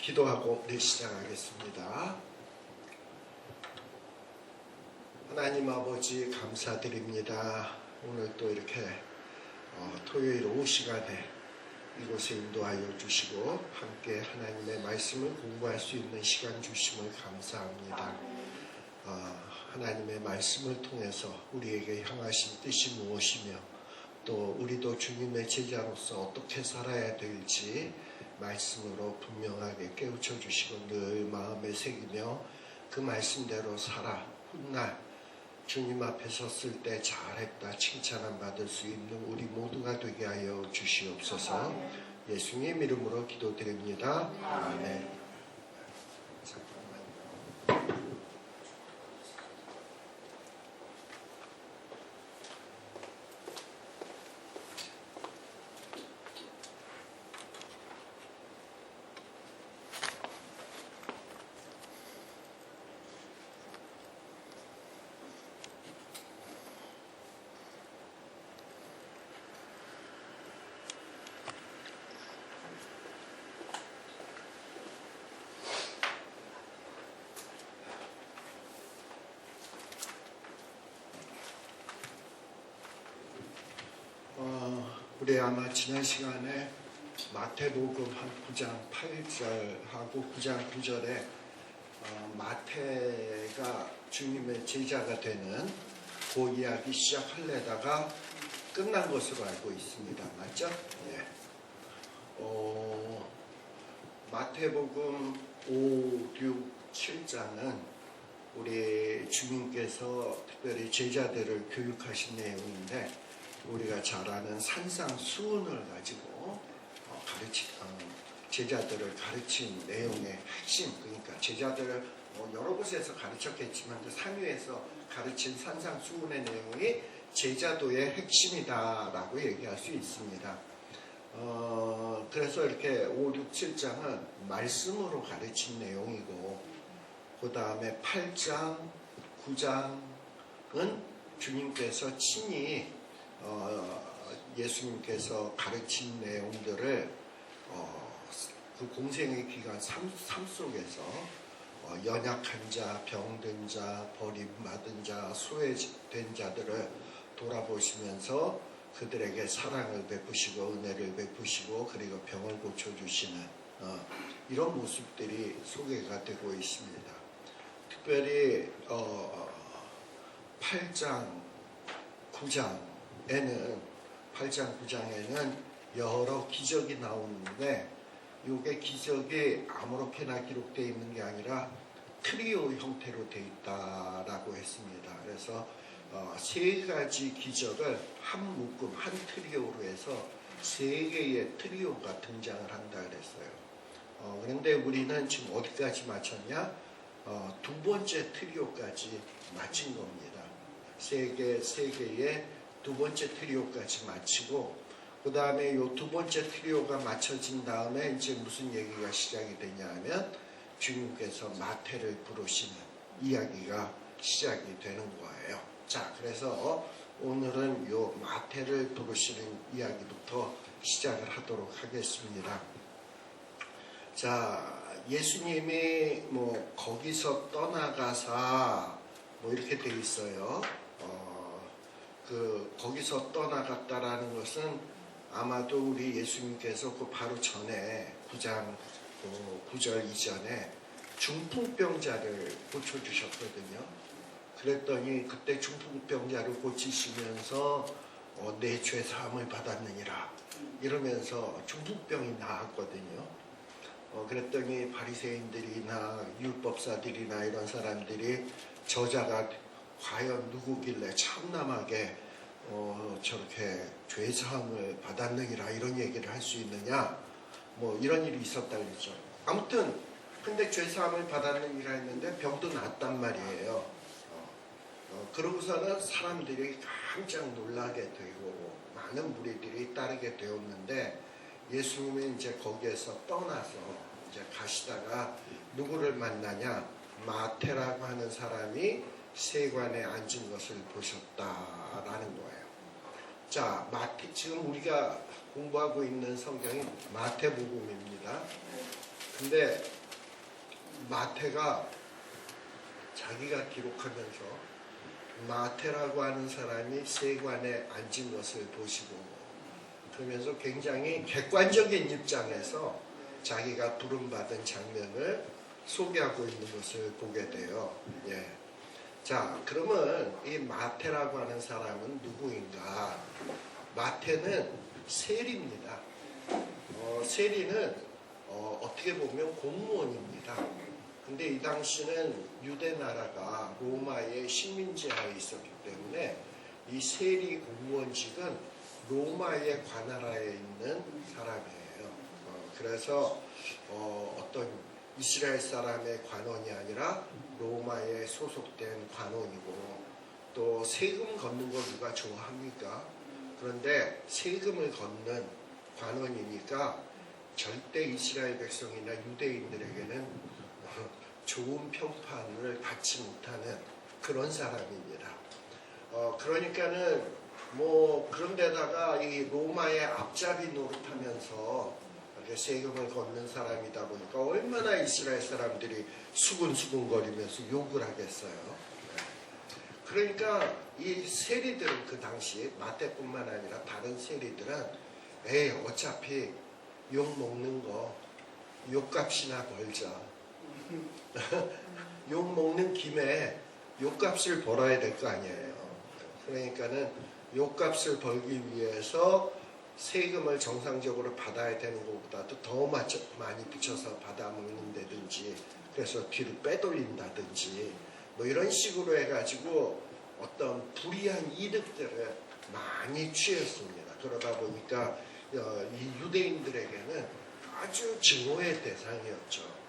기도하고 시작하겠습니다. 하나님 아버지 감사드립니다. 오늘 또 이렇게 토요일 오후 시간에 이곳에 인도하여 주시고 함께 하나님의 말씀을 공부할 수 있는 시간 주심을 감사합니다. 하나님의 말씀을 통해서 우리에게 향하신 뜻이 무엇이며 또 우리도 주님의 제자로서 어떻게 살아야 될지 말씀으로 분명하게 깨우쳐 주시고 늘 마음에 새기며 그 말씀대로 살아 훗날 주님 앞에 섰을 때 잘했다 칭찬을 받을 수 있는 우리 모두가 되게 하여 주시옵소서. 예수님 이름으로 기도드립니다. 아멘. 우리 아마 지난 시간에 마태복음 한 9장 8절하고 9장 9절에 마태가 주님의 제자가 되는 그 이야기 시작하려다가 끝난 것으로 알고 있습니다. 맞죠? 네. 마태복음 5, 6, 7장은 우리 주님께서 특별히 제자들을 교육하신 내용인데 우리가 잘 아는 산상수훈을 가지고 제자들을 가르친 내용의 핵심, 그러니까 제자들을 여러 곳에서 가르쳤겠지만 그 상위에서 가르친 산상수훈의 내용이 제자도의 핵심이다라고 얘기할 수 있습니다. 그래서 이렇게 5, 6, 7장은 말씀으로 가르친 내용이고 그 다음에 8장, 9장은 주님께서 친히 예수님께서 가르친 내용들을 그 공생의 기간 삶 속에서 연약한 자, 병든 자, 버림받은 자, 소외된 자들을 돌아보시면서 그들에게 사랑을 베푸시고 은혜를 베푸시고 그리고 병을 고쳐주시는 이런 모습들이 소개가 되고 있습니다. 특별히 8장, 8장, 9장에는 여러 기적이 나오는데 이게 기적이 아무렇게나 기록되어 있는 게 아니라 트리오 형태로 되어 있다라고 했습니다. 그래서 세 가지 기적을 한 묶음, 한 트리오로 해서 세 개의 트리오가 등장을 한다 그랬어요. 그런데 우리는 지금 어디까지 마쳤냐? 두 번째 트리오까지 마친 겁니다. 세 개의 두 번째 트리오까지 마치고 그 다음에 이 두 번째 트리오가 마쳐진 다음에 이제 무슨 얘기가 시작이 되냐 하면 주님께서 마태를 부르시는 이야기가 시작이 되는 거예요. 자, 그래서 오늘은 이 마태를 부르시는 이야기부터 시작을 하도록 하겠습니다. 자, 예수님이 거기서 떠나가사 이렇게 돼 있어요. 거기서 떠나갔다라는 것은 아마도 우리 예수님께서 그 바로 전에 9장 9절 이전에 중풍병자를 고쳐주셨거든요. 그랬더니 그때 중풍병자를 고치시면서 내 죄 사함을 받았느니라 이러면서 중풍병이 나았거든요. 그랬더니 바리새인들이나 율법사들이나 이런 사람들이 저자가 과연 누구길래 참남하게 저렇게 죄사함을 받았느니라 이런 얘기를 할 수 있느냐 이런 일이 있었다 그랬죠. 아무튼 근데 죄사함을 받았느니라 했는데 병도 낫단 말이에요. 그러고서는 사람들이 깜짝 놀라게 되고 많은 무리들이 따르게 되었는데 예수님은 이제 거기에서 떠나서 이제 가시다가 누구를 만나냐? 마태라고 하는 사람이 세관에 앉은 것을 보셨다라는 거예요. 자, 지금 우리가 공부하고 있는 성경이 마태복음입니다. 근데 마태가 자기가 기록하면서 마태라고 하는 사람이 세관에 앉은 것을 보시고 그러면서 굉장히 객관적인 입장에서 자기가 부름받은 장면을 소개하고 있는 것을 보게 돼요. 예. 자, 그러면 이 마태라고 하는 사람은 누구인가? 마태는 세리입니다. 세리는 어떻게 보면 공무원입니다. 근데 이 당시는 유대 나라가 로마의 식민지하에 있었기 때문에 이 세리 공무원직은 로마의 관할하에 있는 사람이에요. 그래서 어떤 이스라엘 사람의 관원이 아니라 로마에 소속된 관원이고 또 세금 걷는 거 누가 좋아합니까? 그런데 세금을 걷는 관원이니까 절대 이스라엘 백성이나 유대인들에게는 좋은 평판을 받지 못하는 그런 사람입니다. 그러니까는 그런데다가 이 로마의 앞잡이 노릇하면서 이렇게 세금을 걷는 사람이다 보니까 얼마나 이스라엘 사람들이 수근수근거리면서 욕을 하겠어요. 그러니까 이 세리들은 그 당시 마태뿐만 아니라 다른 세리들은 어차피 욕 먹는 거 욕값이나 벌자. 욕 먹는 김에 욕값을 벌어야 될 거 아니에요. 그러니까는 욕값을 벌기 위해서 세금을 정상적으로 받아야 되는 것보다도 더 많이 붙여서 받아먹는다든지 그래서 뒤를 빼돌린다든지 이런 식으로 해가지고 어떤 불이한 이득들을 많이 취했습니다. 그러다 보니까 이 유대인들에게는 아주 증오의 대상이었죠.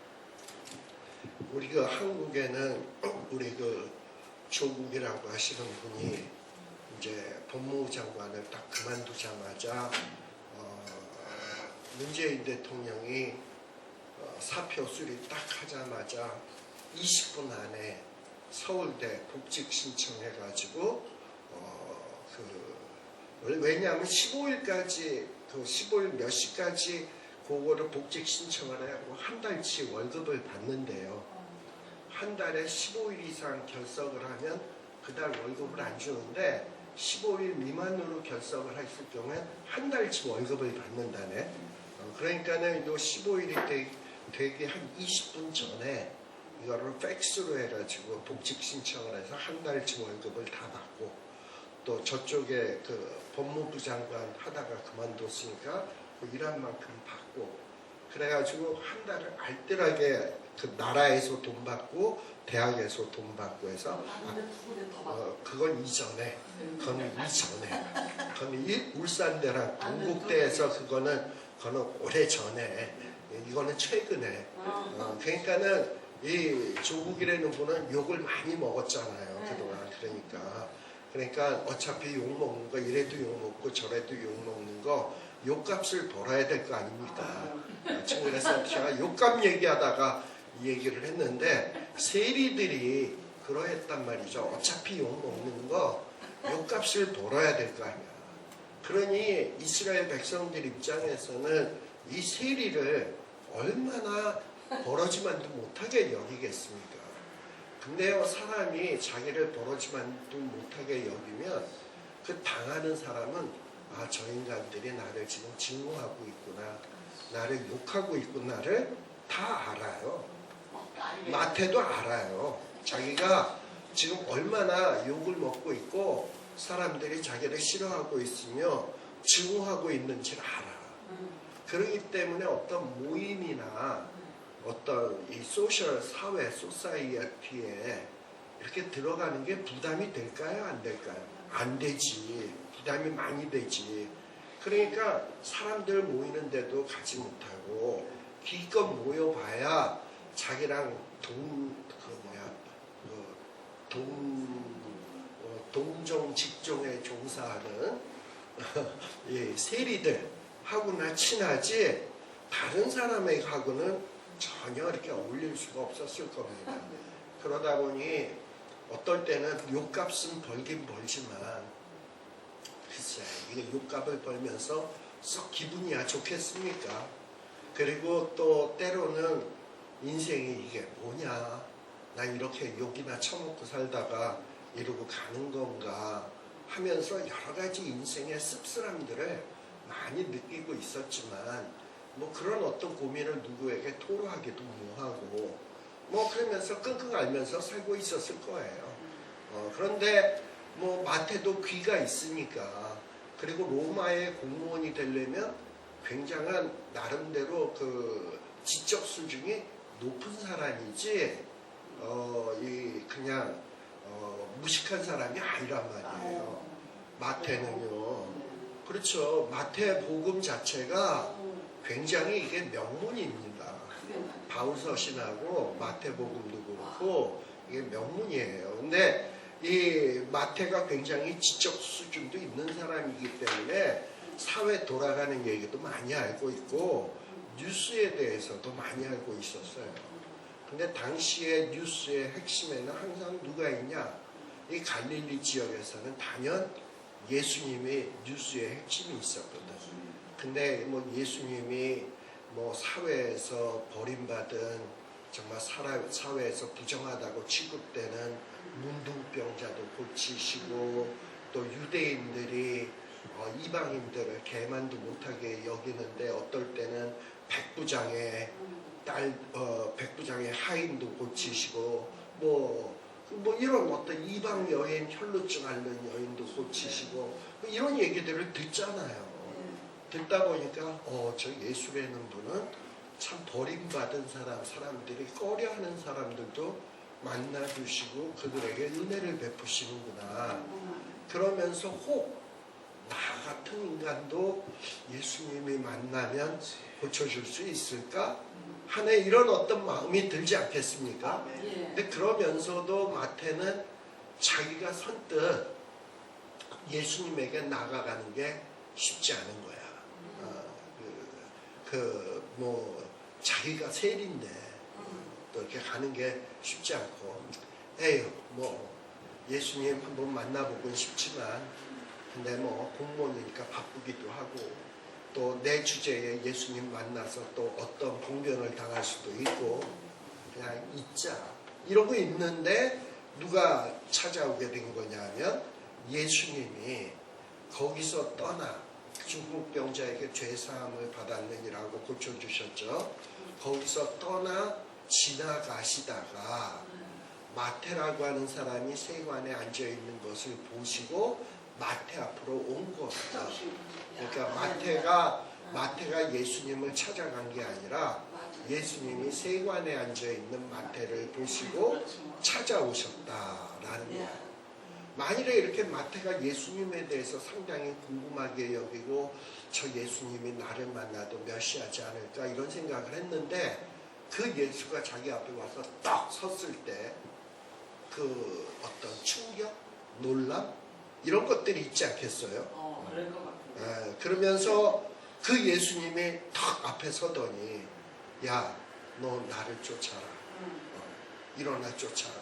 우리 한국에는 우리 조국이라고 하시는 분이 이제 법무부 장관을 딱 그만두자마자 문재인 대통령이 사표 수리 딱 하자마자 20분 안에 서울대 복직 신청해가지고 왜냐하면 15일까지 15일 몇 시까지 그거를 복직 신청을 하고 한 달치 월급을 받는데요. 한 달에 15일 이상 결석을 하면 그달 월급을 안 주는데 15일 미만으로 결석을 했을 경우에 한 달치 월급을 받는다네. 그러니까는 요 15일이 되기 한 20분 전에 이거를 팩스로 해가지고 복직 신청을 해서 한 달치 월급을 다 받고 또 저쪽에 법무부 장관 하다가 그만뒀으니까 일한 만큼 받고 그래가지고 한 달을 알뜰하게 나라에서 돈 받고 대학에서 돈 받고 해서 그건 이전에 그건 울산대랑 동국대에서 그거는 오래 전에 이거는 최근에 그러니까는 이 조국이라는 분은 욕을 많이 먹었잖아요 그동안 그러니까 어차피 욕 먹는 거 이래도 욕 먹고 저래도 욕 먹는 거 욕값을 벌어야 될 거 아닙니까? 지금 그래서 제가 욕값 얘기하다가 이 얘기를 했는데 세리들이 그러했단 말이죠. 어차피 욕 먹는 거 욕값을 벌어야 될 거 아니야. 그러니 이스라엘 백성들 입장에서는 이 세리를 얼마나 벌어지만도 못하게 여기겠습니까? 근데요 사람이 자기를 벌어지만도 못하게 여기면 그 당하는 사람은 저 인간들이 나를 지금 증오하고 있구나 나를 욕하고 있구나를 다 알아요. 마태도 알아요. 자기가 지금 얼마나 욕을 먹고 있고 사람들이 자기를 싫어하고 있으며 증오하고 있는지를 알아. 그렇기 때문에 어떤 모임이나 어떤 이 소셜 사회 소사이어티에 이렇게 들어가는 게 부담이 될까요? 안 될까요? 안 되지. 부담이 많이 되지. 그러니까 사람들 모이는데도 가지 못하고 기껏 모여봐야 자기랑 동종 직종에 종사하는 세리들하고나 친하지 다른 사람하고는 전혀 이렇게 어울릴 수가 없었을 겁니다. 그러다 보니 어떨 때는 욕값은 벌긴 벌지만 글쎄 이게 욕값을 벌면서 썩 기분이야 좋겠습니까? 그리고 또 때로는 인생이 이게 뭐냐, 나 이렇게 욕이나 처먹고 살다가 이러고 가는 건가 하면서 여러 가지 인생의 씁쓸함들을 많이 느끼고 있었지만 뭐 그런 어떤 고민을 누구에게 토로하기도 뭐하고 뭐 그러면서 끙끙 앓면서 살고 있었을 거예요. 그런데 뭐 마태도 귀가 있으니까, 그리고 로마의 공무원이 되려면 굉장한 나름대로 그 지적 수준이 높은 사람이지 이 그냥 무식한 사람이 아니란 말이에요. 마태는요. 그렇죠. 마태복음 자체가 굉장히 이게 명문입니다. 바울서신하고 마태복음도 그렇고 이게 명문이에요. 근데 이 마태가 굉장히 지적 수준도 있는 사람이기 때문에 사회 돌아가는 얘기도 많이 알고 있고 뉴스에 대해서도 많이 알고 있었어요. 근데 당시의 뉴스의 핵심에는 항상 누가 있냐? 이 갈릴리 지역에서는 단연 예수님이 뉴스의 핵심이 있었거든. 근데 뭐 예수님이 뭐 사회에서 버림받은, 정말 사회에서 부정하다고 취급되는 문둥병자도 고치시고, 또 유대인들이 이방인들을 개만도 못하게 여기는데 어떨 때는 백부장의 백부장의 하인도 고치시고, 뭐 이런 어떤 이방 여인, 혈루증 앓는 여인도 고치시고, 이런 얘기들을 듣잖아요. 듣다 보니까 저 예수라는 분은 참 버림받은 사람들이 꺼려하는 사람들도 만나주시고 그들에게 은혜를 베푸시는구나. 그러면서 혹 나 같은 인간도 예수님이 만나면 고쳐줄 수 있을까 하는 이런 어떤 마음이 들지 않겠습니까? 근데 그러면서도 마태는 자기가 선뜻 예수님에게 나가가는 게 쉽지 않은 거야. 뭐 자기가 세리인데 또 이렇게 가는 게 쉽지 않고, 에휴 뭐 예수님 한번 만나보곤 싶지만 근데 뭐 공무원이니까 바쁘기도 하고, 또 내 주제에 예수님 만나서 또 어떤 봉변을 당할 수도 있고 그냥 있자 이러고 있는데 누가 찾아오게 된 거냐면 예수님이 거기서 떠나, 중풍병자에게 죄사함을 받았느니라고 고쳐주셨죠. 거기서 떠나 지나가시다가 마태라고 하는 사람이 세관에 앉아있는 것을 보시고 마태 앞으로 온 거예요. 그러니까 마태가 예수님을 찾아간 게 아니라 예수님이 세관에 앉아있는 마태를 보시고 찾아오셨다라는 거예요. 만일에 이렇게 마태가 예수님에 대해서 상당히 궁금하게 여기고 저 예수님이 나를 만나도 멸시하지 않을까 이런 생각을 했는데, 그 예수가 자기 앞에 와서 딱 섰을 때 그 어떤 충격, 놀람 이런 것들이 있지 않겠어요? 그럴 것 같아요. 그러면서 그 예수님이 딱 앞에 서더니 야, 너 나를 쫓아라. 일어나 쫓아라.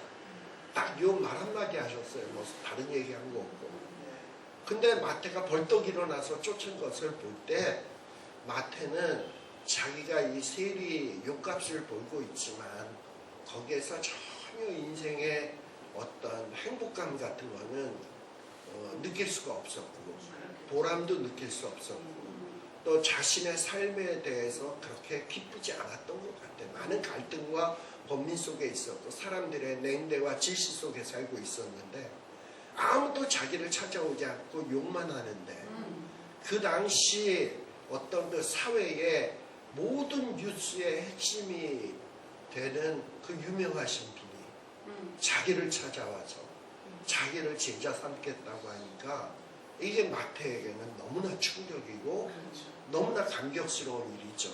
딱 요 말 한마디 하셨어요. 뭐 다른 얘기한 거 없고. 근데 마태가 벌떡 일어나서 쫓은 것을 볼 때 마태는 자기가 이 세리 욕값을 벌고 있지만 거기에서 전혀 인생의 어떤 행복감 같은 거는 느낄 수가 없었고, 보람도 느낄 수 없었고, 또 자신의 삶에 대해서 그렇게 기쁘지 않았던 것 같아요. 많은 갈등과 번민 속에 있었고 사람들의 냉대와 질시 속에 살고 있었는데 아무도 자기를 찾아오지 않고 욕만 하는데, 그 당시 어떤 그 사회의 모든 뉴스의 핵심이 되는 그 유명하신 분이 자기를 찾아와서 자기를 제자 삼겠다고 하니까 이게 마태에게는 너무나 충격이고 너무나 감격스러운 일이죠.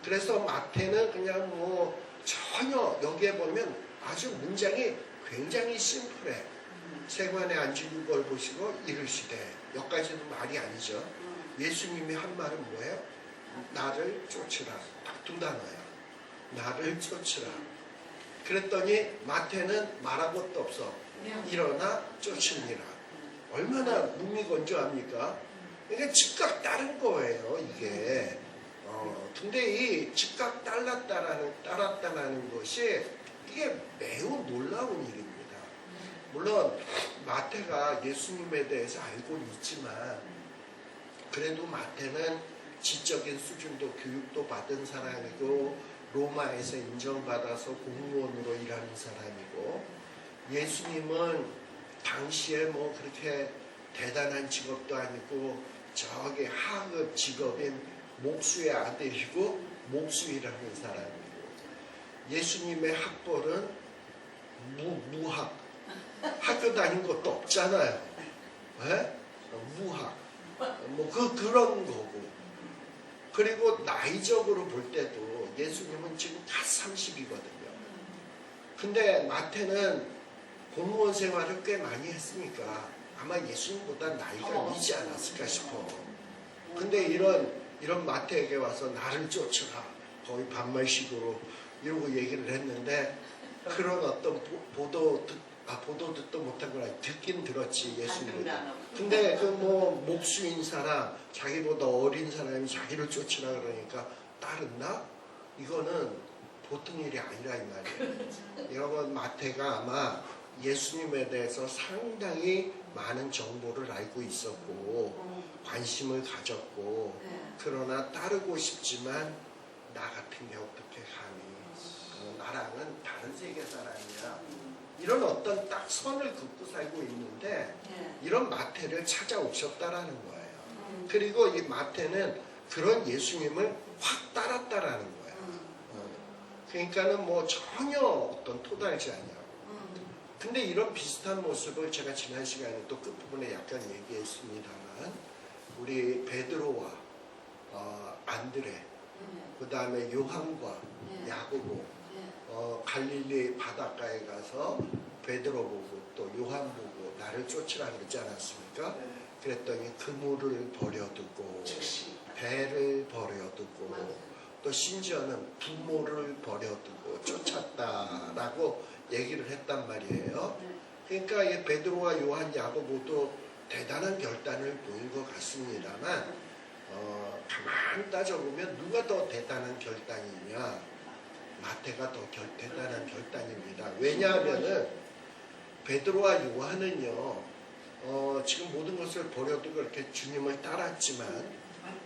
그래서 마태는 그냥 뭐 전혀, 여기에 보면 아주 문장이 굉장히 심플해. 세관에 앉은 걸 보시고 이르시되, 여기까지는 말이 아니죠. 예수님이 한 말은 뭐예요? 나를 쫓으라. 딱 두 단어예요. 나를 쫓으라. 그랬더니 마태는 말한 것도 없어. 일어나 쫓으니라. 얼마나 무미건조합니까? 그러니까 즉각 따른 거예요, 이게. 근데 이 즉각 따랐다라는 것이 이게 매우 놀라운 일입니다. 물론 마태가 예수님에 대해서 알고는 있지만 그래도 마태는 지적인 수준도 교육도 받은 사람이고 로마에서 인정받아서 공무원으로 일하는 사람이고 예수님은 당시에 뭐 그렇게 대단한 직업도 아니고 저기 하급 직업인 목수의 아들이고 목수일하는 사람이고 예수님의 학벌은 무학 학교 다닌 것도 없잖아요. 네? 무학 뭐 그런 거고 그리고 나이적으로 볼 때도 예수님은 지금 갓 30이거든요. 근데 마태는 공무원 생활을 꽤 많이 했으니까 아마 예수님보다 나이가 있지 않았을까 싶어. 근데 이런 마태에게 와서 나를 쫓으라 거의 반말식으로 이러고 얘기를 했는데 그런 어떤 보도 듣도 못한 걸 듣긴 들었지 예수님보다. 근데 그 뭐 목수인 사람 자기보다 어린 사람이 자기를 쫓으라 그러니까 따른다? 이거는 보통 일이 아니라 이 말이에요. 여러분 마태가 아마 예수님에 대해서 상당히 많은 정보를 알고 있었고 관심을 가졌고 그러나 따르고 싶지만 나 같은 게 어떻게 감히 나랑은 다른 세계 사람이야 이런 어떤 딱 선을 긋고 살고 있는데 이런 마태를 찾아오셨다라는 거예요. 그리고 이 마태는 그런 예수님을 확 따랐다라는 거예요. 그러니까는 뭐 전혀 어떤 토달지 않냐고. 근데 이런 비슷한 모습을 제가 지난 시간에 또 끝부분에 약간 얘기했습니다만 우리 베드로와 안드레 그 다음에 요한과 야고보 갈릴리 바닷가에 가서 베드로 보고 또 요한 보고 나를 쫓으라 그러지 않았습니까? 그랬더니 그물을 버려두고 배를 버려두고 또 심지어는 부모를 버려두고 쫓았다라고 얘기를 했단 말이에요. 그러니까 이 베드로와 요한 야고보도 대단한 결단을 보인 것 같습니다만 가만히 따져보면 누가 더 대단한 결단이냐 마태가 더 대단한 결단입니다. 왜냐하면은 베드로와 요한은요 지금 모든 것을 버려두고 이렇게 주님을 따랐지만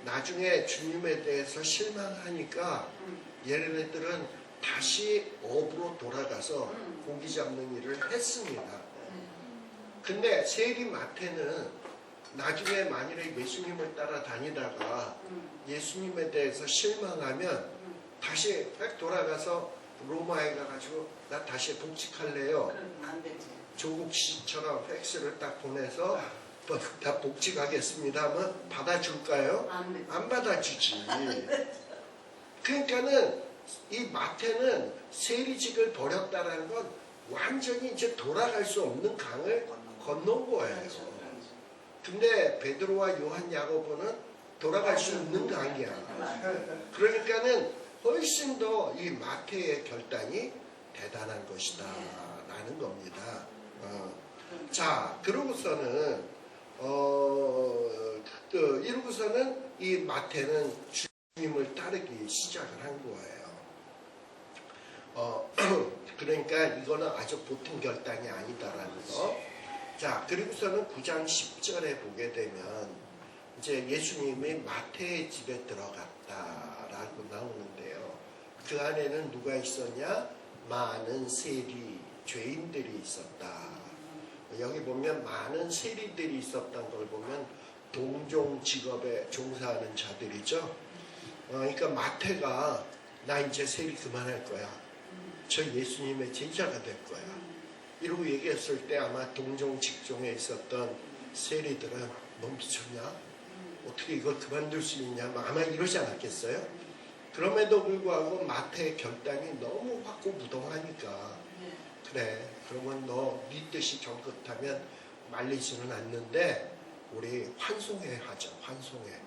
나중에 주님에 대해서 실망하니까 얘네들은 다시 업으로 돌아가서 고기 잡는 일을 했습니다. 근데 세리 마태는 나중에 만일에 예수님을 따라다니다가 예수님에 대해서 실망하면 다시 백 돌아가서 로마에 가가지고 나 다시 복직할래요. 조국 씨처럼 팩스를 딱 보내서 다 복직하겠습니다 하면 받아줄까요? 안 받아주지. 그러니까는 이 마태는 세리직을 버렸다는 건 완전히 이제 돌아갈 수 없는 강을 건넌 거예요. 근데 베드로와 요한 야고보는 돌아갈 수 있는 강이야. 그러니까는 훨씬 더 이 마태의 결단이 대단한 것이다 라는 겁니다. 자, 그러고서는 이러고서는 이 마태는 주님을 따르기 시작을 한 거예요. 그러니까 이거는 아주 보통 결단이 아니다라는 거. 자, 그리고서는 9장 10절에 보게 되면 이제 예수님이 마태의 집에 들어갔다라고 나오는데요. 그 안에는 누가 있었냐? 많은 세리, 죄인들이 있었다. 여기 보면 많은 세리들이 있었던 걸 보면 동종 직업에 종사하는 자들이죠. 그러니까 마태가 나 이제 세리 그만할 거야. 저 예수님의 제자가 될 거야. 이러고 얘기했을 때 아마 동종 직종에 있었던 세리들은 너 미쳤냐? 어떻게 이걸 그만둘 수 있냐? 아마 이러지 않았겠어요? 그럼에도 불구하고 마태의 결단이 너무 확고부동하니까 그래 그러면 너 네 뜻이 정긋하면 말리지는 않는데 우리 환송회 하자. 환송회.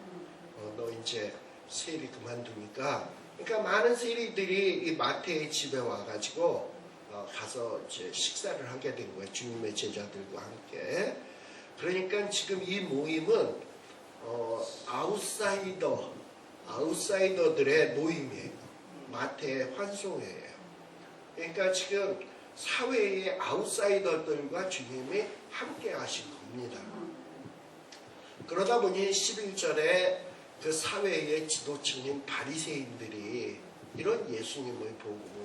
너 이제 세리 그만두니까 그러니까 많은 세리들이 이 마태의 집에 와가지고 가서 이제 식사를 하게 된 거예요. 주님의 제자들과 함께. 그러니까 지금 이 모임은 아웃사이더 아웃사이더들의 모임이에요. 마태의 환송회예요. 그러니까 지금 사회의 아웃사이더들과 주님이 함께 하신 겁니다. 그러다 보니 11절에 그 사회의 지도층인 바리새인들이 이런 예수님을 보고,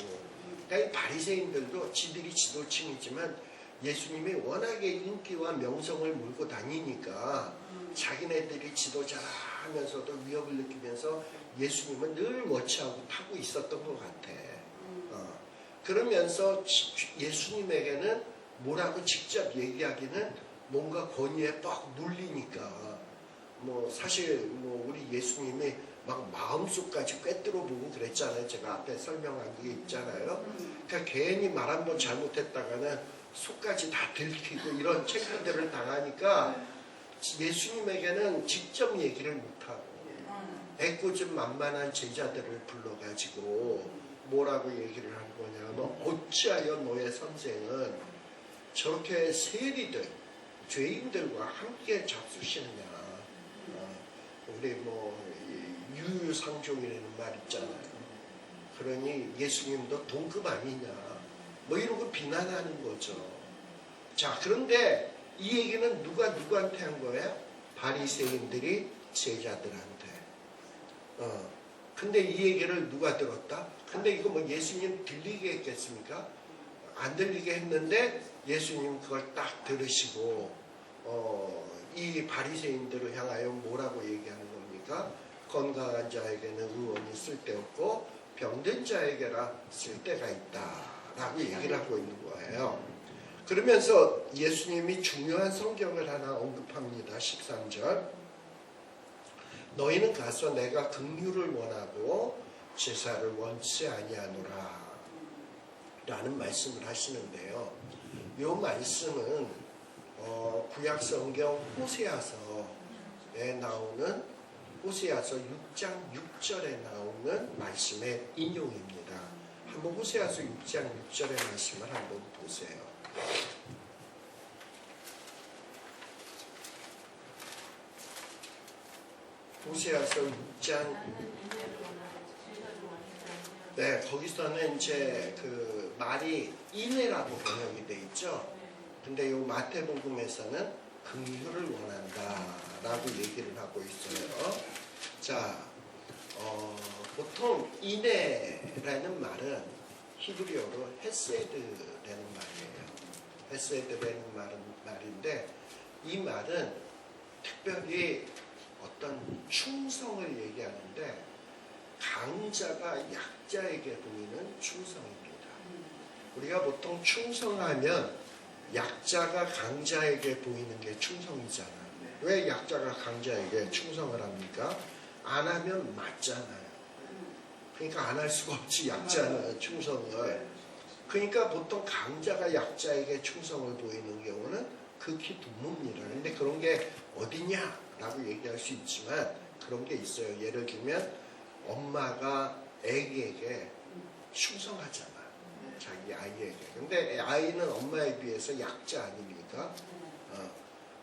그러니까 이 바리새인들도 지들이 지도층이지만 예수님이 워낙에 인기와 명성을 몰고 다니니까 자기네들이 지도자라 하면서도 위협을 느끼면서 예수님은 늘 워치하고 타고 있었던 것 같아. 그러면서 예수님에게는 뭐라고 직접 얘기하기는 뭔가 권위에 빡 눌리니까, 뭐 사실 뭐 우리 예수님이 막 마음속까지 꿰뚫어 보고 그랬잖아요. 제가 앞에 설명한 게 있잖아요. 그러니까 괜히 말 한 번 잘못했다가는 속까지 다 들키고 이런 책임들을 당하니까 예수님에게는 직접 얘기를 못하고 애꿎은 만만한 제자들을 불러가지고 뭐라고 얘기를 하는 거냐면, 어찌하여 너의 선생은 저렇게 세리들, 죄인들과 함께 잡수시느냐. 우리 뭐 유유상종이라는 말 있잖아요. 그러니 예수님도 동급 아니냐, 뭐 이러고 비난하는 거죠. 자, 그런데 이 얘기는 누구한테 한 거예요? 바리새인들이 제자들한테. 근데 이 얘기를 누가 들었다? 근데 이거 뭐 예수님 들리게 했겠습니까? 안 들리게 했는데 예수님 그걸 딱 들으시고 이 바리새인들을 향하여 뭐라고 얘기하는 겁니까? 건강한 자에게는 의원이 쓸데없고 병든 자에게라 쓸데가 있다라고 얘기를 하고 있는 거예요. 그러면서 예수님이 중요한 성경을 하나 언급합니다. 13절. 너희는 가서 내가 긍휼을 원하고 제사를 원치 아니하노라 라는 말씀을 하시는데요. 이 말씀은 구약 성경 호세아서에 나오는, 호세아서 6장 6절에 나오는 말씀의 인용입니다. 한번 호세아서 6장 6절의 말씀을 한번 보세요. 호세아서 6장, 네, 거기서는 이제 그 말이 인애라고 번역이 돼 있죠. 근데 이 마태복음에서는 긍휼을 원한다라고 얘기를 하고 있어요. 자, 보통 인애라는 말은 히브리어로 헤세드라는 말이에요. 헤세드라는 말인데, 이 말은 특별히 어떤 충성을 얘기하는데, 강자가 약자에게 보이는 충성입니다. 우리가 보통 충성하면 약자가 강자에게 보이는 게 충성이잖아요. 왜 약자가 강자에게 충성을 합니까? 안 하면 맞잖아요. 그러니까 안 할 수가 없지, 약자는 충성을. 그러니까 보통 강자가 약자에게 충성을 보이는 경우는 극히 드뭅니다. 근데 그런 게 어디냐라고 얘기할 수 있지만 그런 게 있어요. 예를 들면 엄마가 애기에게 충성하잖아, 자기 아이에게. 근데 아이는 엄마에 비해서 약자 아닙니까?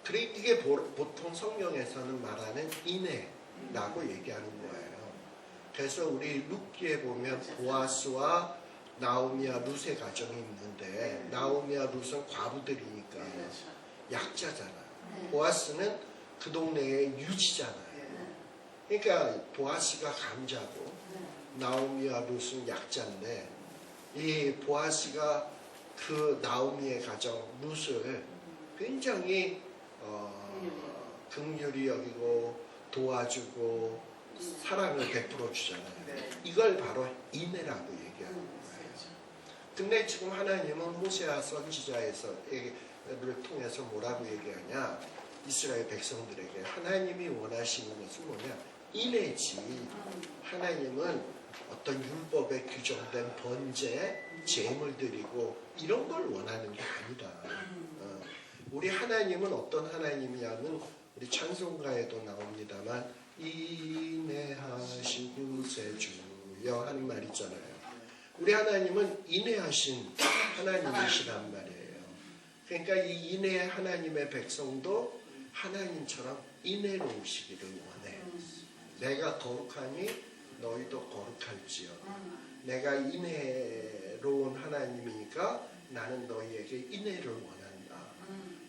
그래, 이게 보통 성경에서는 말하는 인애라고 얘기하는 거예요. 그래서 우리 룻기에 보면 보아스와 나오미와 룻의 가정이 있는데, 나오미와 룻은 과부들이니까 약자잖아요. 보아스는 그 동네의 유지잖아요. 그러니까 보아스가 강자고 나오미와 룻은 약자인데, 이 보아스가 그 나오미의 가정 룻을 굉장히 긍휼히 여기고 도와주고 사랑을 베풀어 주잖아요. 이걸 바로 인애라고 얘기하는 거예요. 근데 지금 하나님은 호세아 선지자를 통해서 뭐라고 얘기하냐? 이스라엘 백성들에게 하나님이 원하시는 것은 뭐냐? 인애지. 하나님은 어떤 율법에 규정된 번제, 제물 드리고 이런 걸 원하는 게 아니다. 우리 하나님은 어떤 하나님이냐면, 우리 찬송가에도 나옵니다만 인애하신 구세주여 하는 말 있잖아요. 우리 하나님은 인애하신 하나님이시란 말이에요. 그러니까 이 인애 하나님의 백성도 하나님처럼 인애로우시기를 원해. 내가 거룩하니 너희도 거룩할지어. 내가 인애로운 하나님이니까 나는 너희에게 인애를 원한다.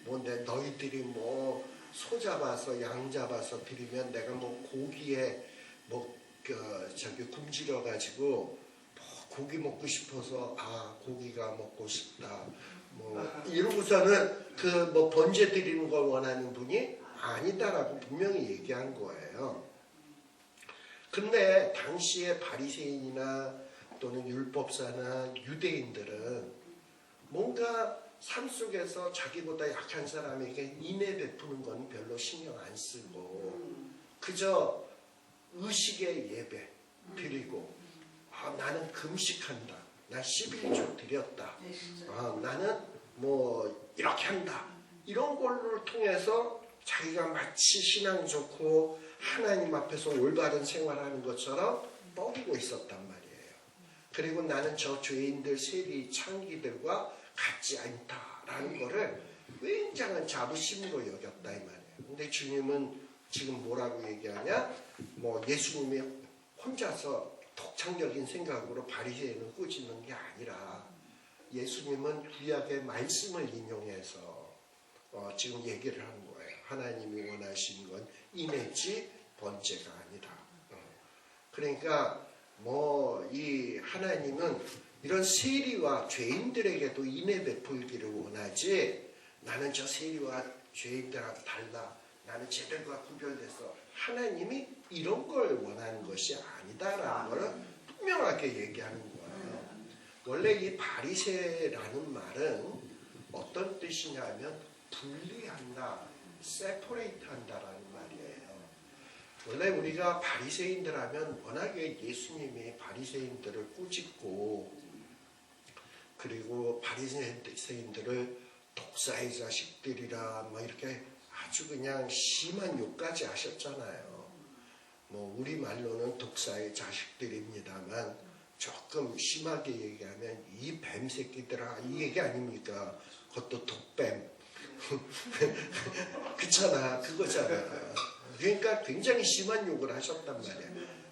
뭔데 너희들이 뭐 소 잡아서 양 잡아서 드리면 내가 뭐 고기에 뭐 저기 굶주려 가지고 고기 먹고 싶어서 고기가 먹고 싶다 뭐 이러고서는 그 뭐 번제 드리는 걸 원하는 분이 아니다라고 분명히 얘기한 거예요. 근데 당시에 바리새인이나 또는 율법사나 유대인들은 뭔가 삶 속에서 자기보다 약한 사람에게 인애 베푸는 건 별로 신경 안 쓰고 그저 의식의 예배 드리고 나는 금식한다. 나 11조 드렸다. 나는 뭐 이렇게 한다. 이런 걸로 통해서 자기가 마치 신앙 좋고 하나님 앞에서 올바른 생활하는 것처럼 뻐기고 있었단 말이에요. 그리고 나는 저 죄인들 세리 창기들과 같지 않다라는 거를 굉장한 자부심으로 여겼다 이 말이에요. 근데 주님은 지금 뭐라고 얘기하냐? 뭐 예수님이 혼자서 독창적인 생각으로 바리새인을 꾸짖는 게 아니라 예수님은 구약의 말씀을 인용해서 지금 얘기를 하는 거예요. 하나님이 원하시는 건 인애지 번제가 아니라. 그러니까 뭐 이 하나님은 이런 세리와 죄인들에게도 인애 베풀기를 원하지 나는 저 세리와 죄인들하고 달라. 나는 쟤들과 구별돼서 하나님이 이런 걸 원하는 것이 아니다라는 걸 분명하게 얘기하는 거예요. 원래 이 바리새라는 말은 어떤 뜻이냐면 분리한다, 세퍼레이트 한다라는 말이에요. 원래 우리가 바리새인들 하면 워낙에 예수님이 바리새인들을 꾸짖고 그리고 바리새인들을 독사의 자식들이라 뭐 이렇게 아주 그냥 심한 욕까지 하셨잖아요. 뭐 우리 말로는 독사의 자식들입니다만 조금 심하게 얘기하면 이 뱀 새끼들아 이 얘기 아닙니까? 그것도 독뱀. 그렇잖아. 그거잖아. 그러니까 굉장히 심한 욕을 하셨단 말이야.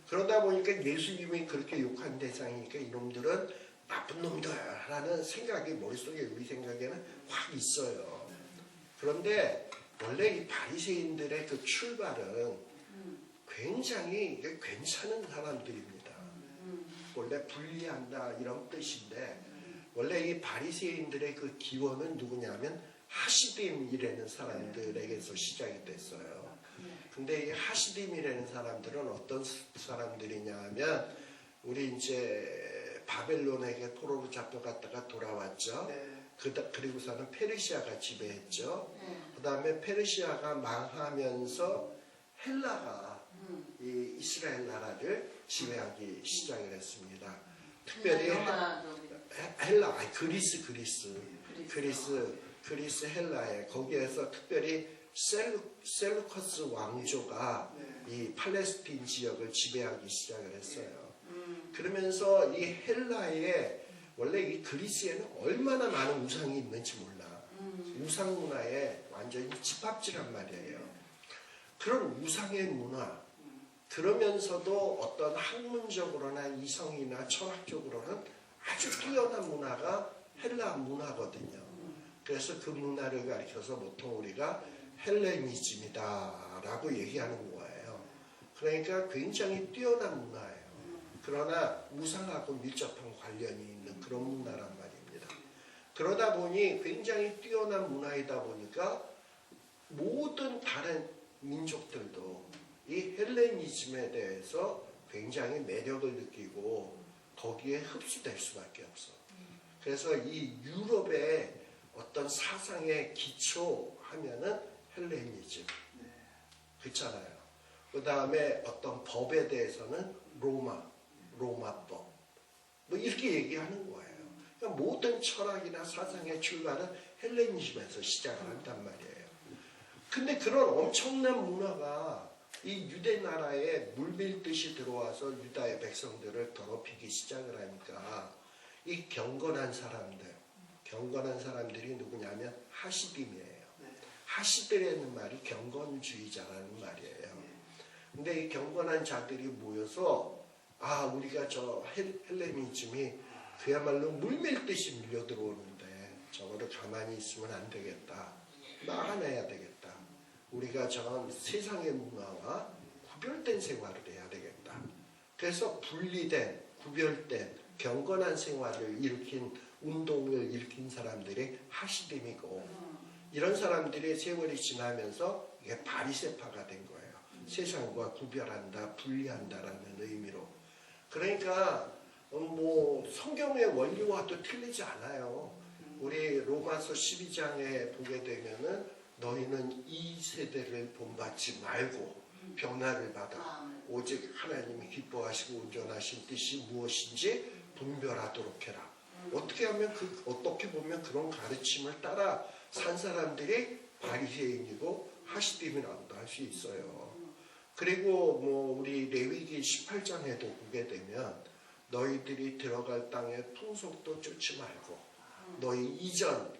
그러다 보니까 예수님이 그렇게 욕한 대상이니까 이놈들은 나쁜 놈들라는 생각이 머릿속에 우리 생각에는 확 있어요. 그런데 원래 이 바리새인들의 그 출발은 굉장히 괜찮은 사람들입니다. 원래 분리한다 이런 뜻인데 원래 이 바리새인들의 그 기원은 누구냐면 하시딤이라는 사람들에게서 시작이 됐어요. 근데 이 하시딤이라는 사람들은 어떤 사람들이냐 하면 우리 이제 바벨론에게 포로로 잡혀갔다가 돌아왔죠. 그리고서는 페르시아가 지배했죠. 그 다음에 페르시아가 망하면서 헬라가 이 이스라엘 나라를 지배하기 시작을 했습니다. 특별히 헬라, 그리스 헬라에 거기에서 특별히 셀루커스 왕조가 이 팔레스틴 지역을 지배하기 시작을 했어요. 그러면서 이 헬라에 원래 이 그리스에는 얼마나 많은 우상이 있는지 몰라. 우상 문화에 완전히 집합지란 말이에요. 그런 우상의 문화, 그러면서도 어떤 학문적으로나 이성이나 철학적으로는 아주 뛰어난 문화가 헬라 문화거든요. 그래서 그 문화를 가리켜서 보통 우리가 헬레니즘이다라고 얘기하는 거예요. 그러니까 굉장히 뛰어난 문화예요. 그러나 우상하고 밀접한 관련이 있는 그런 문화란 말입니다. 그러다 보니 굉장히 뛰어난 문화이다 보니까 모든 다른 민족들도 이 헬레니즘에 대해서 굉장히 매력을 느끼고 거기에 흡수될 수밖에 없어. 그래서 이 유럽의 어떤 사상의 기초 하면은 헬레니즘. 그렇잖아요. 그 다음에 어떤 법에 대해서는 로마법. 뭐 이렇게 얘기하는 거예요. 그러니까 모든 철학이나 사상의 출발은 헬레니즘에서 시작을 한단 말이에요. 근데 그런 엄청난 문화가 이 유대 나라에 물밀듯이 들어와서 유다의 백성들을 더럽히기 시작을 하니까 이 경건한 사람들이 누구냐면 하시딤이에요. 하시드라는 말이 경건주의자라는 말이에요. 근데 이 경건한 자들이 모여서 우리가 저 헬레니즘이 그야말로 물밀듯이 밀려 들어오는데 저거를 가만히 있으면 안 되겠다. 막아내야 되겠다. 우리가 저 세상의 문화와 구별된 생활을 해야 되겠다. 그래서 분리된, 구별된, 경건한 생활을 일으킨, 운동을 일으킨 사람들이 하시딤이고, 이런 사람들이 세월이 지나면서 이게 바리새파가 된 거예요. 세상과 구별한다, 분리한다라는 의미로. 그러니까 뭐 성경의 원리와도 틀리지 않아요. 우리 로마서 12장에 보게 되면은 너희는 이 세대를 본받지 말고 변화를 받아 오직 하나님이 기뻐하시고 온전하신 뜻이 무엇인지 분별하도록 해라. 어떻게 보면 그런 가르침을 따라 산 사람들이 바리새인이고 하시딤이라고도 할 수 있어요. 그리고 뭐 우리 레위기 18장에도 보게 되면 너희들이 들어갈 땅의 풍속도 쫓지 말고 너희 이전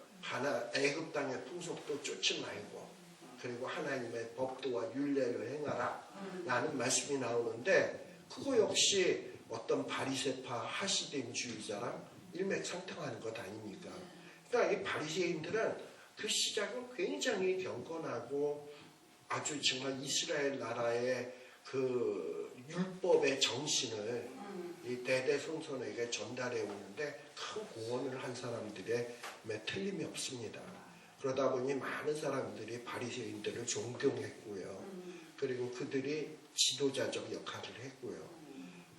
애굽 땅의 풍속도 쫓지 말고 그리고 하나님의 법도와 율례를 행하라 라는 말씀이 나오는데 그거 역시 어떤 바리새파 하시딤주의자랑 일맥상통하는 것 아닙니까? 그러니까 이 바리새인들은 그 시작은 굉장히 경건하고 아주 정말 이스라엘 나라의 그 율법의 정신을 이 대대손손에게 전달해 오는데 큰 공헌을 한 사람들의 틀림이 없습니다. 그러다 보니 많은 사람들이 바리새인들을 존경했고요. 그리고 그들이 지도자적 역할을 했고요.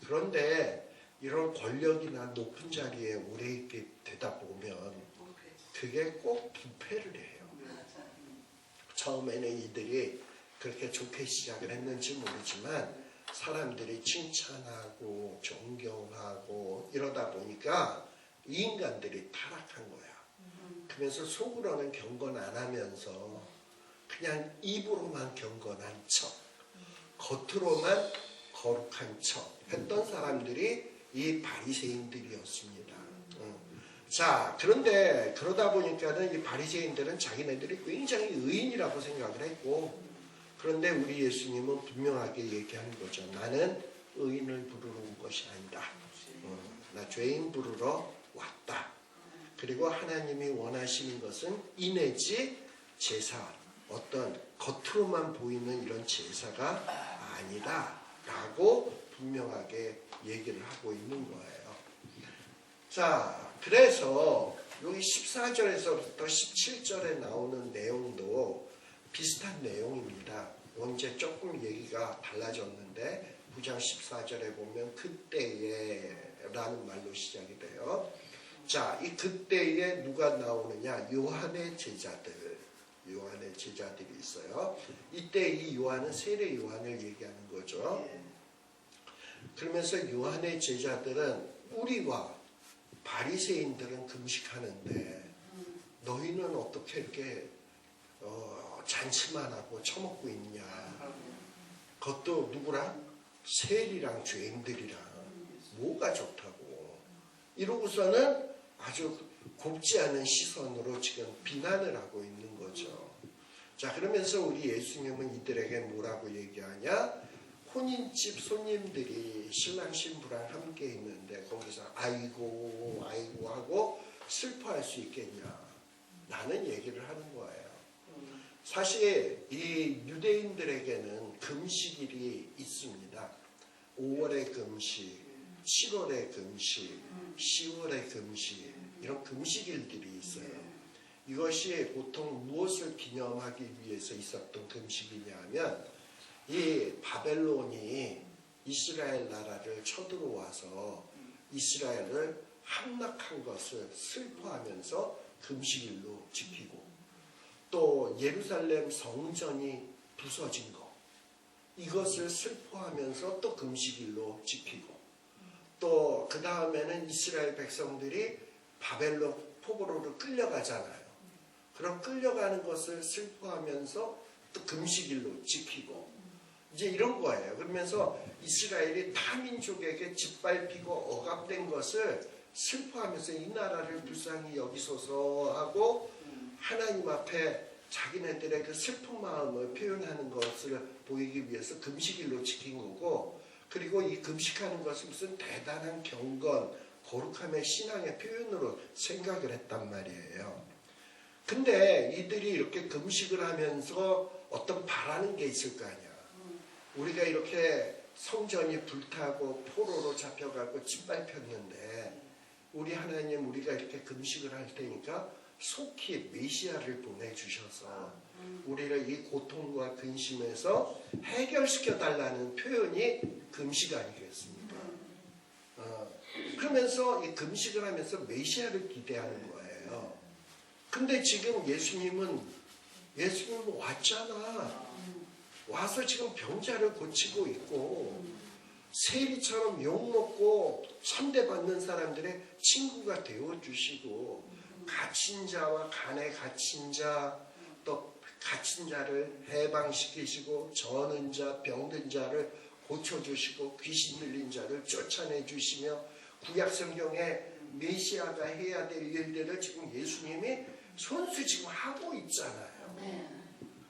그런데 이런 권력이나 높은 자리에 오래 있게 되다 보면 그게 꼭 부패를 해요. 처음에는 이들이 그렇게 좋게 시작을 했는지 모르지만 사람들이 칭찬하고 존경하고 이러다 보니까 이 인간들이 타락한 거야. 그러면서 속으로는 경건 안 하면서 그냥 입으로만 경건한 척, 겉으로만 거룩한 척 했던 사람들이 이 바리새인들이었습니다. 자, 그런데 그러다 보니까는 이 바리새인들은 자기네들이 굉장히 의인이라고 생각을 했고, 그런데 우리 예수님은 분명하게 얘기하는 거죠. 나는 의인을 부르러 온 것이 아니다. 나 죄인 부르러 왔다. 그리고 하나님이 원하시는 것은 인내지 제사, 어떤 겉으로만 보이는 이런 제사가 아니다 라고 분명하게 얘기를 하고 있는 거예요. 자, 그래서 여기 14절에서부터 17절에 나오는 내용도 비슷한 내용입니다. 언제 조금 얘기가 달라졌는데 9장 14절에 보면 그때에 라는 말로 시작이 돼요. 자, 이 그때에 누가 나오느냐? 요한의 제자들이 있어요. 이때 이 요한은 세례 요한을 얘기하는 거죠. 그러면서 요한의 제자들은 우리와 바리새인들은 금식하는데 너희는 어떻게 이렇게 잔치만 하고 처먹고 있냐? 그것도 누구랑? 세리랑 죄인들이랑 뭐가 좋다고? 이러고서는 아주 곱지 않은 시선으로 지금 비난을 하고 있는 거죠. 자, 그러면서 우리 예수님은 이들에게 뭐라고 얘기하냐? 혼인집 손님들이 신랑 신부랑 함께 있는데 거기서 아이고 하고 슬퍼할 수 있겠냐? 라는 얘기를 하는 거예요. 사실 이 유대인들에게는 금식일이 있습니다. 5월의 금식, 7월의 금식, 10월의 금식, 이런 금식일들이 있어요. 이것이 보통 무엇을 기념하기 위해서 있었던 금식이냐면 이 바벨론이 이스라엘 나라를 쳐들어와서 이스라엘을 함락한 것을 슬퍼하면서 금식일로 지키고, 또 예루살렘 성전이 부서진 것, 이것을 슬퍼하면서 또 금식일로 지키고, 또 그 다음에는 이스라엘 백성들이 바벨론 포로로 끌려가잖아요. 그럼 끌려가는 것을 슬퍼하면서 또 금식일로 지키고, 이제 이런 거예요. 그러면서 이스라엘이 타민족에게 짓밟히고 억압된 것을 슬퍼하면서 이 나라를 불쌍히 여기소서 하고 하나님 앞에 자기네들의 그 슬픈 마음을 표현하는 것을 보이기 위해서 금식일로 지킨 거고, 그리고 이 금식하는 것은 무슨 대단한 경건, 거룩함의 신앙의 표현으로 생각을 했단 말이에요. 근데 이들이 이렇게 금식을 하면서 어떤 바라는 게 있을 거 아니야. 우리가 이렇게 성전이 불타고 포로로 잡혀가고 짓밟혔는데 우리 하나님, 우리가 이렇게 금식을 할 테니까 속히 메시아를 보내주셔서 우리를 이 고통과 근심에서 해결시켜 달라는 표현이 금식 아니겠습니까? 그러면서 이 금식을 하면서 메시아를 기대하는 거예요. 근데 지금 예수님은 왔잖아. 와서 지금 병자를 고치고 있고 세리처럼 욕먹고 천대받는 사람들의 친구가 되어주시고, 갇힌 자와 간에 갇힌 자, 또 갇힌 자를 해방시키시고, 저는 자, 병든 자를 고쳐주시고, 귀신 들린 자를 쫓아내주시며, 구약성경에 메시아가 해야 될 일들을 지금 예수님이 손수 지금 하고 있잖아요.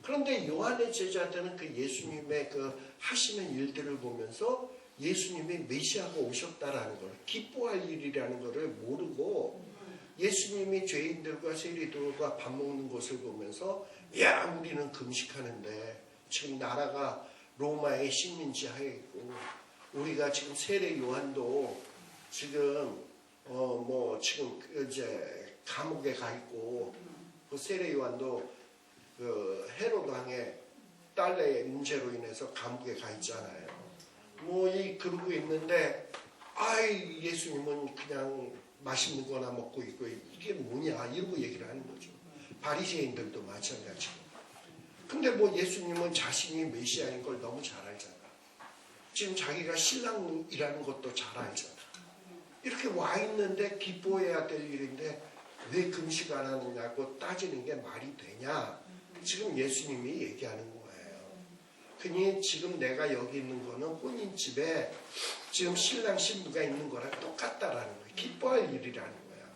그런데 요한의 제자들은 그 예수님의 그 하시는 일들을 보면서 예수님이 메시아가 오셨다라는 걸, 기뻐할 일이라는 것을 모르고 예수님이 죄인들과 세리들과 밥 먹는 것을 보면서, 야, 우리는 금식하는데 지금 나라가 로마의 식민지 하에 있고, 우리가 지금 세례 요한도 지금 지금 이제 감옥에 가 있고, 그 세례 요한도 그 헤롯 왕의 딸의 문제로 인해서 감옥에 가 있잖아요. 그러고 있는데, 예수님은 그냥 맛있는 거나 먹고 있고, 이게 뭐냐, 이러고 얘기를 하는 거죠. 바리새인들도 마찬가지고. 근데 예수님은 자신이 메시아인 걸 너무 잘 알잖아. 지금 자기가 신랑이라는 것도 잘 알잖아. 이렇게 와 있는데 기뻐해야 될 일인데 왜 금식 안 하느냐고 따지는 게 말이 되냐? 지금 예수님이 얘기하는 거예요. 그니 지금 내가 여기 있는 거는 혼인집에 지금 신랑 신부가 있는 거랑 똑같다라는 거예요. 기뻐할 일이라는 거야.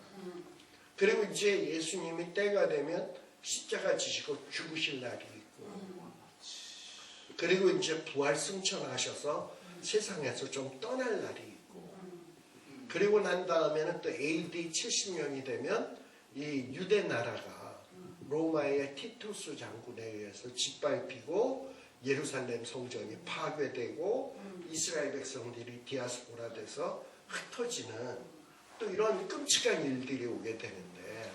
그리고 이제 예수님이 때가 되면 십자가 지시고 죽으실 날이 있고, 그리고 이제 부활 승천하셔서 세상에서 좀 떠날 날이 있고, 그리고 난 다음에는 또 AD 70년이 되면 이 유대 나라가 로마의 티투스 장군에 의해서 짓밟히고 예루살렘 성전이 파괴되고 이스라엘 백성들이 디아스포라 돼서 흩어지는 또 이런 끔찍한 일들이 오게 되는데,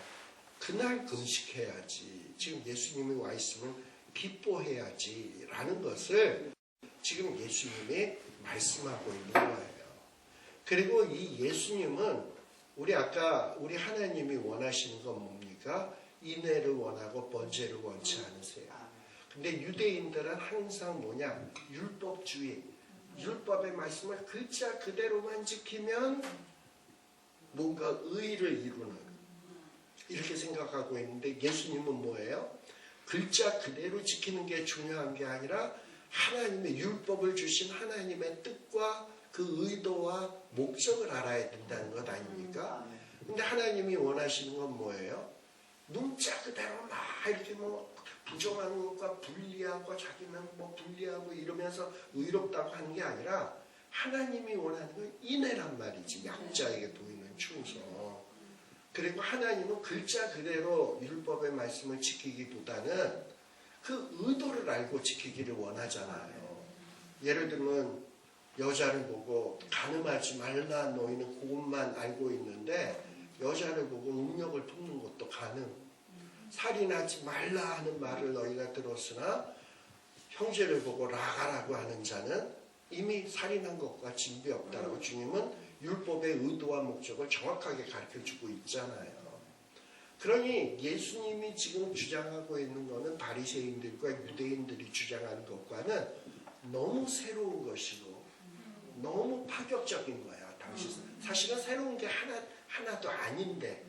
그날 금식해야지, 지금 예수님이 와 있으면 기뻐해야지 라는 것을 지금 예수님이 말씀하고 있는 거예요. 그리고 이 예수님은 우리 하나님이 원하시는 건 뭡니까? 인애를 원하고 번제를 원치 않으세요. 근데 유대인들은 항상 뭐냐? 율법주의. 율법의 말씀을 글자 그대로만 지키면 뭔가 의의를 이루는, 이렇게 생각하고 있는데, 예수님은 뭐예요? 글자 그대로 지키는 게 중요한 게 아니라 하나님의 율법을 주신 하나님의 뜻과 그 의도와 목적을 알아야 된다는 것 아닙니까? 근데 하나님이 원하시는 건 뭐예요? 문자 그대로 막 이렇게 부정하는 것과 분리하고 자기는 분리하고 이러면서 의롭다고 하는 게 아니라 하나님이 원하는 건 인애란 말이지. 약자에게 보이는 충성. 그리고 하나님은 글자 그대로 율법의 말씀을 지키기보다는 그 의도를 알고 지키기를 원하잖아요. 예를 들면 여자를 보고 간음하지 말라, 너희는 그것만 알고 있는데 여자를 보고 음욕을 품는 것도 간음. 살인하지 말라 하는 말을 너희가 들었으나 형제를 보고 라가라고 하는 자는 이미 살인한 것과 진비 없다라고 주님은 율법의 의도와 목적을 정확하게 가르쳐주고 있잖아요. 그러니 예수님이 지금 주장하고 있는 것은 바리새인들과 유대인들이 주장하는 것과는 너무 새로운 것이고 너무 파격적인 거야. 당시 사실은 새로운 게 하나도 아닌데,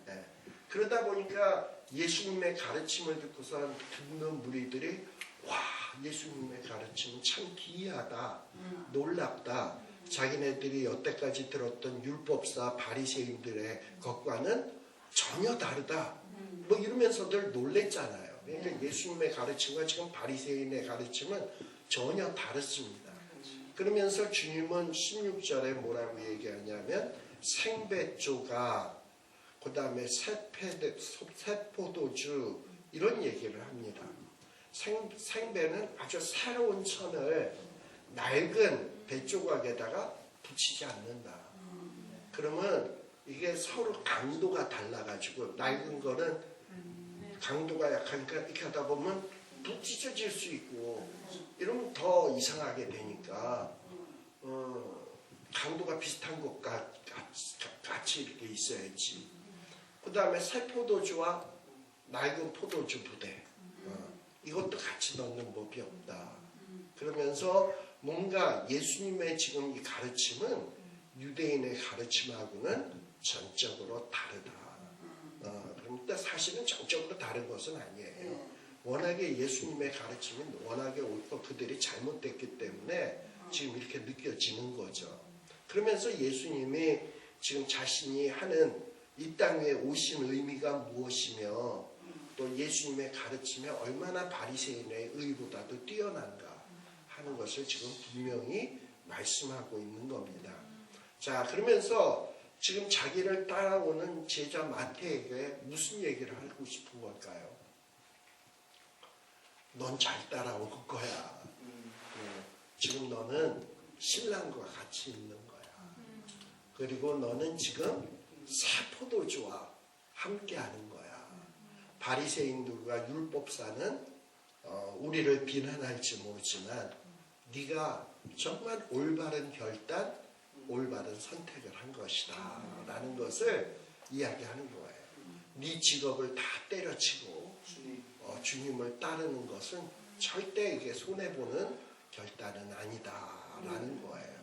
네. 그러다 보니까 예수님의 가르침을 듣고서 듣는 무리들이, 와, 예수님의 가르침은 참 기이하다, 놀랍다, 자기네들이 여태까지 들었던 율법사 바리새인들의 것과는 전혀 다르다, 이러면서들 놀랬잖아요. 그러니까 예수님의 가르침과 지금 바리새인의 가르침은 전혀 다르습니다. 그러면서 주님은 16절에 뭐라고 얘기하냐면 생배조가 그 다음에 새포도주 이런 얘기를 합니다. 생배는 아주 새로운 천을 낡은 배조각에다가 붙이지 않는다. 그러면 이게 서로 강도가 달라가지고 낡은 거는 강도가 약하니까 이렇게 하다 보면 또 찢어질 수 있고 이러면 더 이상하게 되니까 강도가 비슷한 것 같이 이렇게 있어야지. 그 다음에 새 포도주와 낡은 포도주 부대 이것도 같이 넣는 법이 없다. 그러면서 뭔가 예수님의 지금 이 가르침은 유대인의 가르침하고는 전적으로 다르다. 그런데 사실은 전적으로 다른 것은 아니에요. 워낙에 예수님의 가르침이 워낙에 옳고 그들이 잘못됐기 때문에 지금 이렇게 느껴지는 거죠. 그러면서 예수님이 지금 자신이 하는 이 땅 위에 오신 의미가 무엇이며 또 예수님의 가르침에 얼마나 바리새인의 의보다도 뛰어난가 하는 것을 지금 분명히 말씀하고 있는 겁니다. 자, 그러면서 지금 자기를 따라오는 제자 마태에게 무슨 얘기를 하고 싶은 걸까요? 넌 잘 따라올 거야. 지금 너는 신랑과 같이 있는 거야. 그리고 너는 지금 새 포도주와 함께하는 거야. 바리새인들과 율법사는 우리를 비난할지 모르지만 네가 정말 올바른 결단, 올바른 선택을 한 것이다 라는 것을 이야기하는 거예요. 네 직업을 다 때려치고 주님을 따르는 것은 절대 이게 손해보는 결단은 아니다 라는 거예요.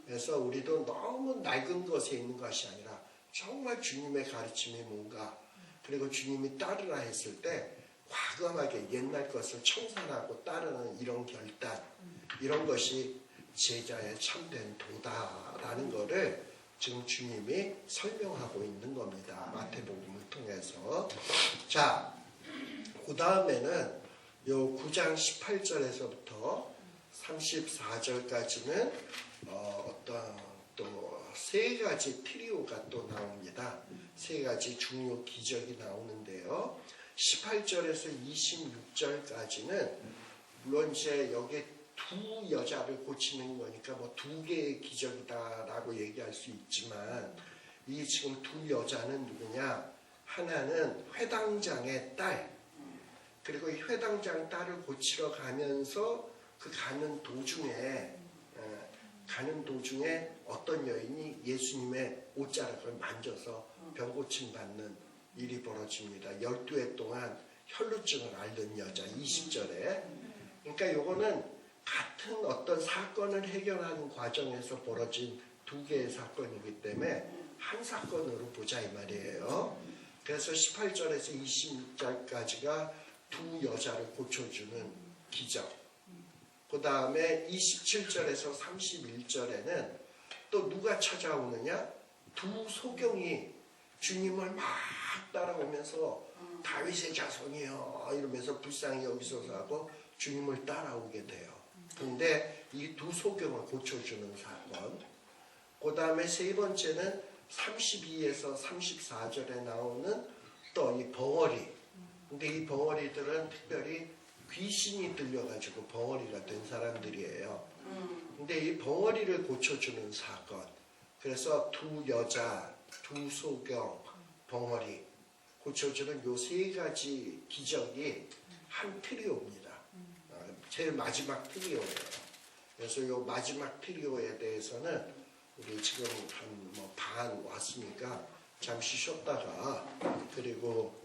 그래서 우리도 너무 낡은 것에 있는 것이 아니라 정말 주님의 가르침이 뭔가 그리고 주님이 따르라 했을 때 과감하게 옛날 것을 청산하고 따르는 이런 결단 이런 것이 제자의 참된 도다라는 것을 지금 주님이 설명하고 있는 겁니다. 마태복음을 통해서. 자, 그 다음에는 요 9장 18절에서부터 34절까지는 어떤 또 세 가지 트리오가 또 나옵니다. 세 가지 중요 기적이 나오는데요. 18절에서 26절까지는 물론 이제 여기 두 여자를 고치는 거니까 뭐 두 개의 기적이다라고 얘기할 수 있지만 이 지금 두 여자는 누구냐? 하나는 회당장의 딸 그리고 이 회당장 딸을 고치러 가면서 그 가는 도중에 어떤 여인이 예수님의 옷자락을 만져서 병고침 받는 일이 벌어집니다. 12해 동안 혈루증을 앓는 여자 20절에 그러니까 요거는 같은 어떤 사건을 해결하는 과정에서 벌어진 두 개의 사건이기 때문에 한 사건으로 보자 이 말이에요. 그래서 18절에서 26절까지가 두 여자를 고쳐주는 기적. 그 다음에 27절에서 31절에는 또 누가 찾아오느냐? 두 소경이 주님을 막 따라오면서 다윗의 자손이요 이러면서 불쌍히 여기소서 하고 주님을 따라오게 돼요. 근데 이 두 소경을 고쳐주는 사건. 그 다음에 세 번째는 32에서 34절에 나오는 또 이 벙어리. 근데 이 벙어리들은 특별히 귀신이 들려가지고 벙어리가 된 사람들이에요. 근데 이 벙어리를 고쳐주는 사건. 그래서 두 여자, 두 소경, 벙어리 고쳐주는 요 세 가지 기적이 한 트리오입니다. 제일 마지막 트리오예요. 그래서 요 마지막 트리오에 대해서는 우리 지금 한 반 왔으니까 잠시 쉬었다가 그리고